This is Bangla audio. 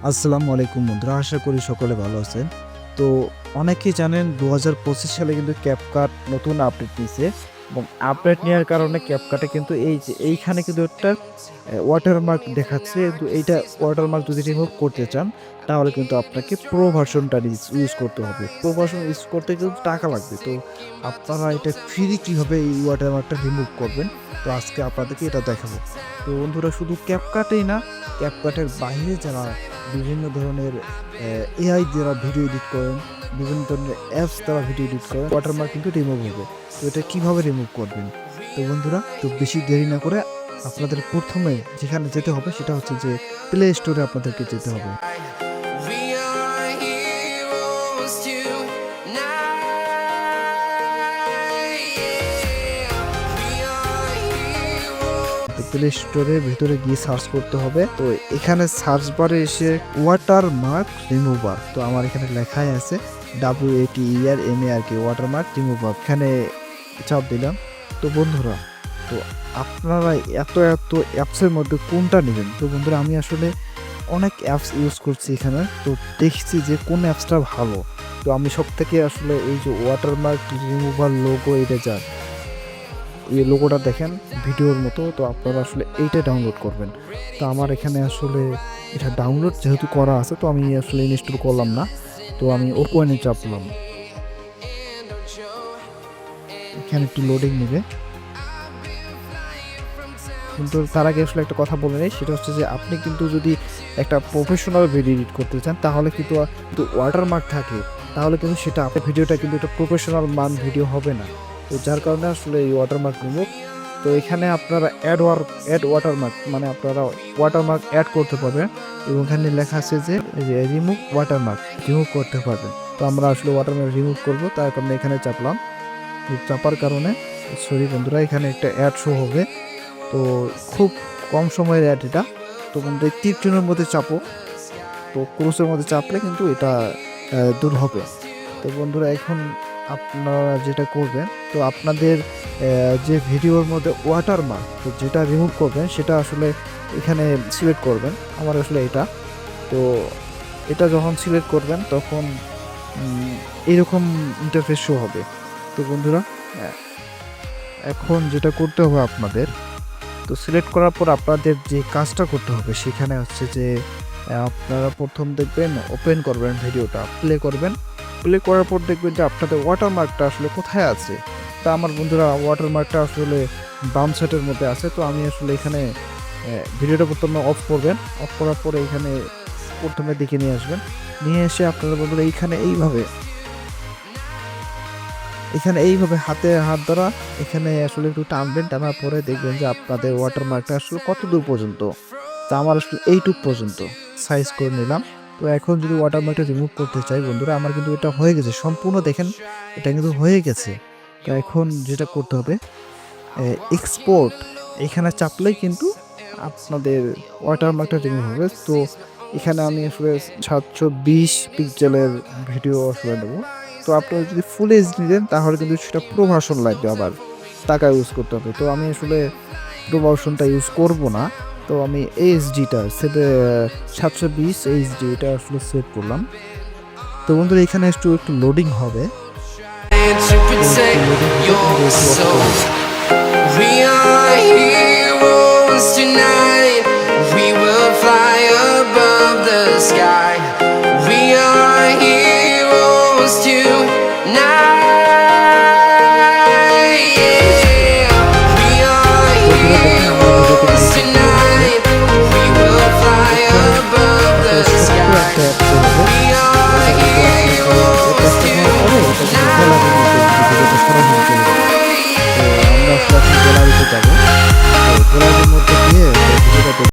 আসসালামু আলাইকুম বন্ধুরা, আশা করি সকলে ভালো আছেন। তো অনেকেই জানেন ২০২৫ সালে কিন্তু ক্যাপকাট নতুন আপডেট নিছে এবং আপডেট নেওয়ার কারণে ক্যাপকাটে কিন্তু এই যে এইখানে কিন্তু একটা ওয়াটারমার্ক দেখাচ্ছে। তো এইটা ওয়াটারমার্ক যদি রিমুভ করতে চান তাহলে কিন্তু আপনাকে প্রো ভার্সনটা ইউজ করতে হবে। প্রো ভার্সন ইউজ করতে কিন্তু টাকা লাগবে। তো আপনারা এটা ফ্রি কিভাবে এই ওয়াটারমার্কটা রিমুভ করবেন, তো আজকে আপনাদেরকে এটা দেখাবো। তো বন্ধুরা, শুধু ক্যাপকাটেই না, ক্যাপকাটের বাইরে যারা বিভিন্ন ধরনের এআই দ্বারা ভিডিও এডিট করেন, বিভিন্ন ধরনের অ্যাপস দ্বারা ভিডিও এডিট করেন, ওয়াটারমার্ক কিন্তু রিমুভ হবে। তো এটা কিভাবে রিমুভ করবেন? তো বন্ধুরা, তো বেশি দেরি না করে আপনাদের প্রথমে যেখানে যেতে হবে সেটা হচ্ছে যে প্লে স্টোরে আপনাদেরকে যেতে হবে। প্লে স্টোরের ভিতরে গিয়ে সার্চ করতে হবে। তো এখানে সার্চ বারে এসে ওয়াটারমার্ক রিমুভার, তো আমার এখানে লেখাই আছে WATERMARK ওয়াটারমার্ক রিমুভার, এখানে চাপ দিলাম। তো বন্ধুরা, তো আপনারা এত অ্যাপসের মধ্যে কোনটা নেবেন? তো বন্ধুরা, আমি আসলে অনেক অ্যাপস ইউজ করছি এখানে, তো দেখছি যে কোন অ্যাপসটা ভালো। তো আমি সব থেকে আসলে এই যে ওয়াটারমার্ক রিমুভার লোগো, এটা যান এই লোগোটা দেখেন ভিডিওর মতো, তো আপনারা আসলে এইটা ডাউনলোড করবেন। তো আমার এখানে আসলে এটা ডাউনলোড যেহেতু করা আছে, তো আমি আসলে ইনস্টল করলাম না। তো আমি ওপেনে চাপলাম, এখানে একটু লোডিং নেবে। কিন্তু তার আগে আসলে একটা কথা বলে নেই, সেটা হচ্ছে যে আপনি কিন্তু যদি একটা প্রফেশনাল ভিডিও এডিট করতে চান তাহলে কিন্তু ওয়াটারমার্ক থাকে, তাহলে কিন্তু সেটা আপনার ভিডিওটা কিন্তু একটা প্রফেশনাল মান ভিডিও হবে না। তো যার কারণে আসলে এই ওয়াটারমার্ক রিমুভ। তো এখানে আপনারা অ্যাড ওয়াটারমার্ক, মানে আপনারা ওয়াটারমার্ক অ্যাড করতে পারবেন এবং এখানে লেখা আছে যে রিমুভ ওয়াটারমার্ক, রিমুভ করতে পারবেন। তো আমরা আসলে ওয়াটারমার্ক রিমুভ করবো, তার কারণে এখানে চাপলাম। চাপার কারণে সরি বন্ধুরা, এখানে একটা অ্যাড শো হবে। তো খুব কম সময়ের অ্যাড এটা। তো বন্ধু, তীর চিহ্নের মধ্যে চাপো, তো ক্রসের মধ্যে চাপলে কিন্তু এটা দূর হবে। তো বন্ধুরা, এখন আপনারা যেটা করবেন, তো আপনাদের যে ভিডিওর মধ্যে ওয়াটারমার্ক, তো যেটা রিমুভ করবেন সেটা আসলে এখানে সিলেক্ট করবেন। আমার আসলে এটা, তো এটা যখন সিলেক্ট করবেন তখন এরকম ইন্টারফেস শো হবে। তো বন্ধুরা, এখন যেটা করতে হবে আপনাদের, তো সিলেক্ট করার পর আপনাদের যে কাজটা করতে হবে সেখানে হচ্ছে যে আপনারা প্রথম দেখবেন, ওপেন করবেন, ভিডিওটা প্লে করবেন। প্লে করার পর দেখবেন যে আপনাদের ওয়াটারমার্কটা আসলে কোথায় আছে। তা আমার বন্ধুরা, ওয়াটারমার্কটা আসলে বাম সাইডের মধ্যে আছে। তো আমি আসলে এখানে ভিডিওটা প্রথমে অফ করবেন, অফ করার পরে এখানে প্রথমে দিকে নিয়ে আসবেন, নিয়ে এসে আপনারা বন্ধুরা এইভাবে হাতে হাত দ্বারা এখানে আসলে একটু টানবেন। টানার পরে দেখবেন যে আপনাদের ওয়াটারমার্কটা আসলে কত দূর পর্যন্ত। তা আমার আসলে এইটুক পর্যন্ত সাইজ করে নিলাম। তো এখন যদি ওয়াটারমার্কটা রিমুভ করতে চাই বন্ধুরা, আমার কিন্তু এটা হয়ে গেছে সম্পূর্ণ, দেখেন এটা কিন্তু হয়ে গেছে। তো এখন যেটা করতে হবে, এক্সপোর্ট, এখানে চাপলেই কিন্তু আপনাদের ওয়াটারমার্কটা রিমুভ হবে। তো এখানে আমি আসলে 720 পিক্সেলের ভিডিও আসলে নেবো। তো আপনারা যদি ফুল এইচডি নেন তাহলে কিন্তু সেটা প্রো ভার্সন লাগবে, আবার টাকা ইউজ করতে হবে। তো আমি আসলে প্রো ভার্সনটা ইউজ করব না। তো আমি এইচডিটা 720 এইচডি এটা আসলে সেভ করলাম। তো bondhura, এখানে একটু লোডিং হবে। We are heroes tonight. We will fly above the sky.